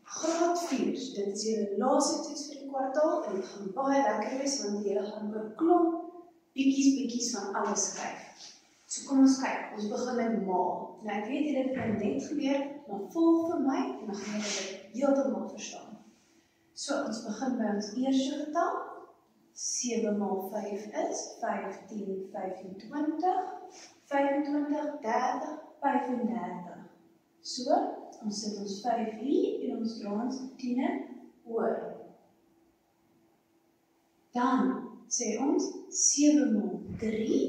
Graad 4, dit is julle laaste toets vir die kwartaal en dit gaan baie lekker wees want julle gaan 'n klomp bietjies van alles skryf. So kom ons kyk, ons begin met maal. Nou ek weet julle het dit net geleer, maar volg vir my en dan gaan julle dit heeltemal verstaan. So ons begin by ons eerste getal. 7 maal 5 is 15, 25, 25, 30, 35. So, ons sit ons 5 hier en ons dra ons 10 oor. Dan sê ons 7 maal 3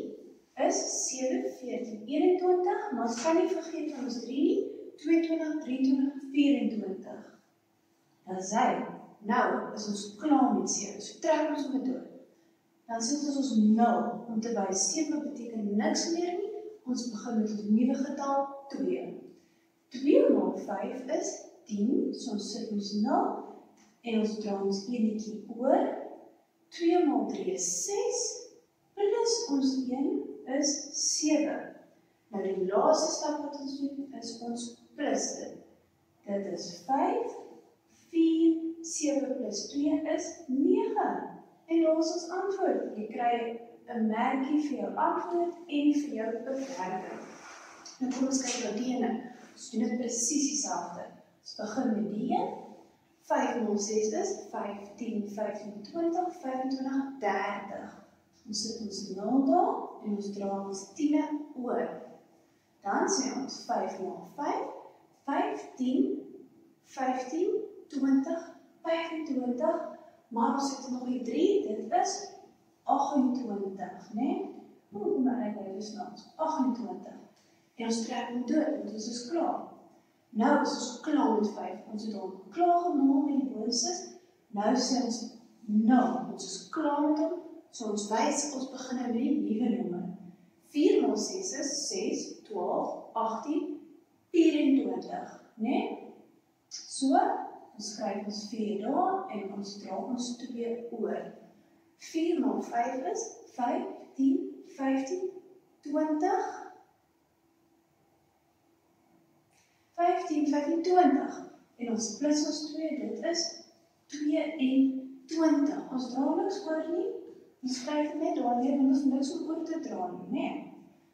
is 7, 14, 21, maar ons kan nie vergeet van ons 3 nie, 22, 23, 24. Dan sê nou is ons klaar met 7, so trek ons om door. Dan sit ons 0 om te wys 7 beteken niks meer nie. Ons begin met ons nuwe getal 2. 2 maal 5 is 10, so ons sit ons 0 en ons dra ons enetjie oor. 2 maal 3 is 6, plus ons 1 is 7. Nou die laaste stap wat ons doen is ons plus dit. Dit is 5, 4, 7 plus 2 is 9. En daar is ons antwoord. Jy kry 'n merkie vir jou antwoord en vir jou bewerking. Nou kom ons kyk na die ene. Ons doen dit presies dieselfde. Ons begin met die een. 5 maal 6 is 15, 15, 20, 25, 30. Ons sit ons 0 daar en ons dra ons 10 oor. Dan sê ons 5 maal 5, 15, 15, 20, 25, maar ons het nog die 3, dit is 28, né? Kom maar uit by dus nou, 28. En ons trek hom dood, want ons is klaar. Nou is ons klaar met 5, ons het hom klaar genoem met die boonste. Nou sê ons 0, ons is klaar met hom, so ons wys, ons begin met die nuwe nommer. 4 maal 6 is 6, 12, 18, 24, né? So, ons skryf ons 4 daar en ons dra ons 2 oor. 4 maal 5 is 5, 10, 15, 20, 15, 15, 20. En ons plus ons 2, dit is 22. Ons dra niks oor nie. Ons skryf net daar neer, want ons niks om oor te dra nie, né?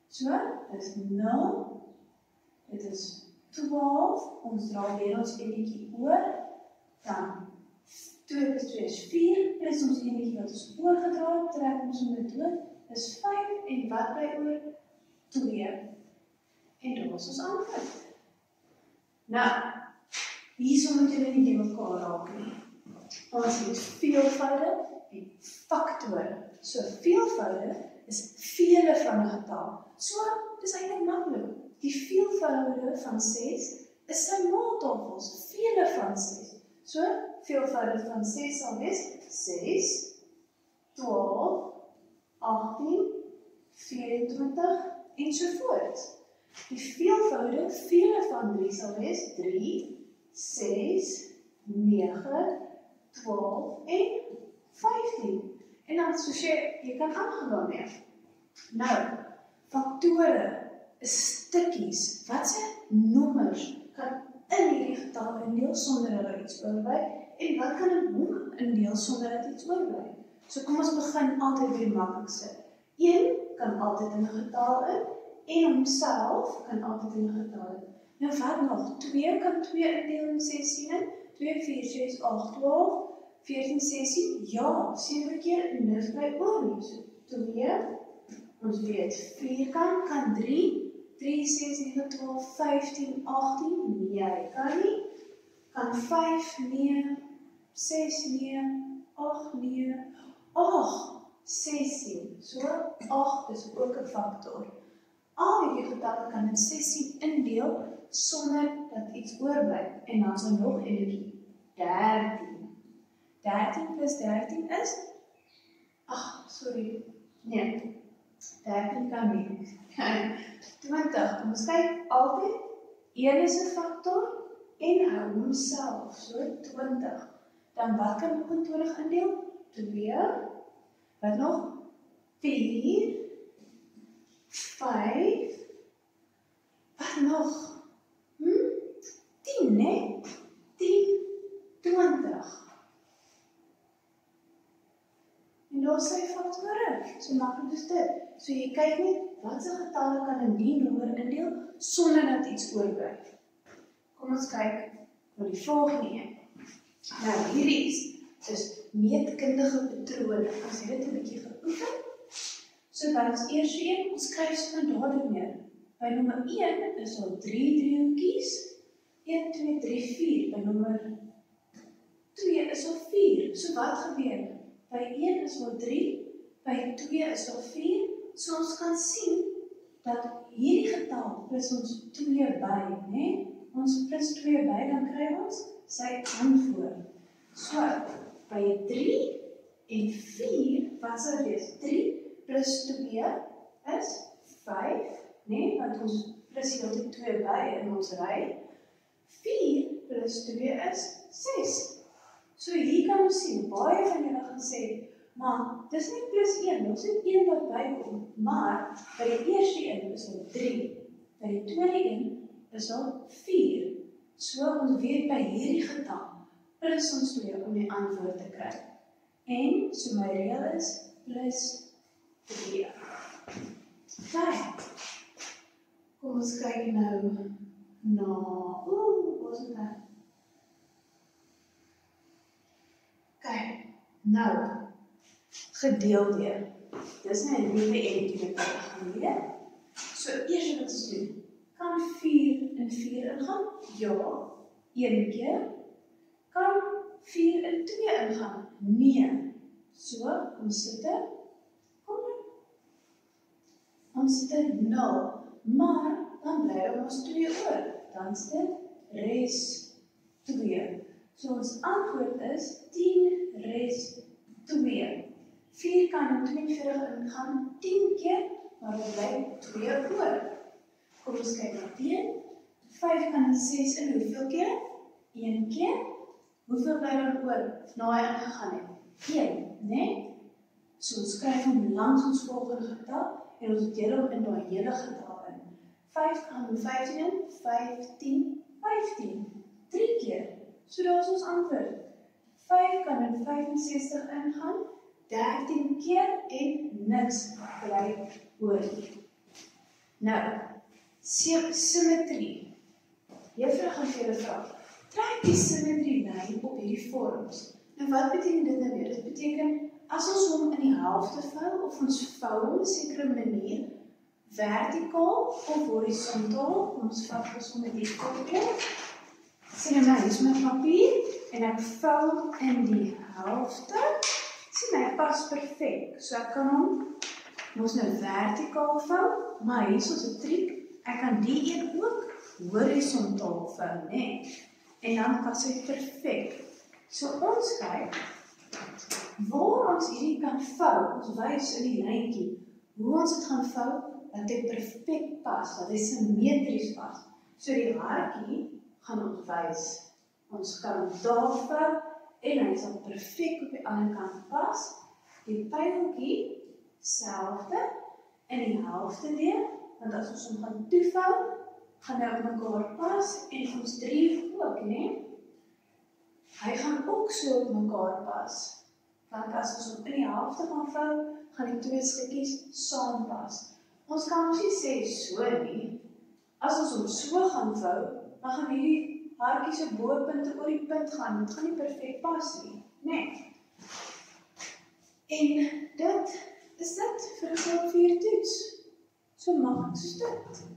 So, dit is 0. Dit is 12. Ons dra weer ons enetjie oor. Dan 2 plus 2 is 4, plus ons enetjie wat ons oorgedra het, trek ons om dit dood, is 5 en wat bly oor? 2. En daar was ons antwoord. Nou, hierso moet julle nie die mekaar raak nie. Ons het veelvoude en faktore. So veelvoude is vele van 'n getal. So, dis eintlik maklik. Die veelvoude van 6 is sy maaltafels, vele van 6. So, veelvoude van 6 sal wees 6, 12, 18, 24 en sovoorts. Die veelvoude, vele van 3 sal wees 3, 6, 9, 12 en 15. En dan soos jy kan aangaan mee. Nou, faktore is stukkies. Wat se nommers kan in hierdie getal indeel sonder hulle iets oorbly en wat kan 'n nommer indeel sonder dat iets oorbly? So kom ons begin altyd by die maklikste. 1 kan altyd in 'n getal in en homself kan altyd in 'n getal in. Nou wat nog? 2 kan 2 indeel in 16 in. 2, 4, 6, 8, 12, 14, 16. Ja, 7 keer en niks bly oor nie. So 2, ons weet 4 kan 3. 3, 6, 9, 12, 15, 18, jy kan nie. Kan 5, nee, 6, nee, 8, nee, 16. So, 8 is ook 'n faktor. Al hierdie getalle kan in 16 indeel, sonder dat iets oorbly. En dan is er nog enetjie, 13. 13 plus 13 is, 13 kan nie. 20, kom ons kyk, altyd, 1 is 'n faktor, en hou homself, so 20. Dan wat kan nog in 20 indeel? 2, wat nog? 4, 5, wat nog? 10, né? los sy faktore. So maklik is dit. So jy kyk net, watse getalle kan in die nommer indeel, sonder dat iets oorbly. Kom ons kyk na die volgende een. Nou, hierdie is meetkundige patrone. As jy dit 'n bietjie geoefen, so by ons eerste een, ons skryf sommer dadelik neer. By nommer 1 is daar 3 driehoekies, 1, 2, 3, 4. By nommer 2 is daar 4. So wat gebeur? By 1 is daar 3, by 2 is daar 4. So ons kan sien dat hierdie getal plus ons 2 by, né? Ons plus 2 by, dan kry ons sy antwoord. So, by 3 en 4, wat sal wees? 3 plus 2 is 5, né? Want ons plus hier 2 by in ons ry. 4 plus 2 is 6. So hier kan ons sien, baie van julle gaan sê, maar dis nie plus 1, ons het 1 wat bykom, maar by die eerste een is daar 3, by die tweede een is daar 4. So ons weet by hierdie getal, plus ons 2 om die antwoord te kry. En so my reël is plus 3. Kijk, kom ons kyk nou na, wat is dit nou? Kijk, nou, gedeel deur. Dis nou 'n nuwe enetjie wat ek gaan leer. So eers wat ons doen, kan 4 in 4 ingaan? Ja, 1 keer. Kan 4 in 2 ingaan? Nee. So, ons sit er, ons sit er 0. Maar, dan bly ons 2 oor. Dan is dit res 2. So ons antwoord is 10 res 2. 4 kan in 42 ingaan 10 keer, maar er bly 2 oor. Kom ons kyk na 10. 5 kan in 6 in hoeveel keer? 1 keer. Hoeveel bly dan oor? Na hy ingegaan het? 1, né? So ons skryf hom langs ons volgende getal en ons deel hom in daai hele getal in. 5 kan in 15 in, 15, 15. 3 keer. So daar is ons antwoord. 5 kan in 65 ingaan, 13 keer en niks bly oor. Nou, symmetrie. Juffrou gaan vir julle vra, trek die symmetrielyn op hierdie vorms. Nou wat beteken dit nou weer? Dit beteken, as ons hom in die helfte vou, of ons vou hom 'n sekere manier, vertikaal of horisontaal, ons vat sommer die kopie. Sien nou, hier is my papier, en ek vou in die helfte. Sien my, pas perfek. So ek kan hom, ons nou vertikaal vou, maar hier is ons 'n triek, ek kan die een ook horisontaal vou, né? En dan pas hy perfek. So ons kyk, waar ons hierdie kan vou, ons wys in die lyntjie, hoe ons dit gaan vou, dat dit perfek pas, dat dit symmetries pas. So die hartjie gaan ons wys. Ons kan hom daar vou, en hy sal perfek op die ander kant pas. Die pyltjie, selfde, in die helfte deel, want as ons hom gaan toevou, gaan hy op mekaar pas, en ons 3 ook, né? Hy gaan ook so op mekaar pas. Want as ons hom in die helfte gaan vou, gaan die 2 stukkies saam pas. Ons kan ons nie sê so nie. As ons hom so gaan vou, dan gaan hierdie hartjie se bopunte oor die punt gaan. Dit gaan nie perfek pas nie, né? En dit is dit vir 'n graad 4 toets. So maklik soos dit.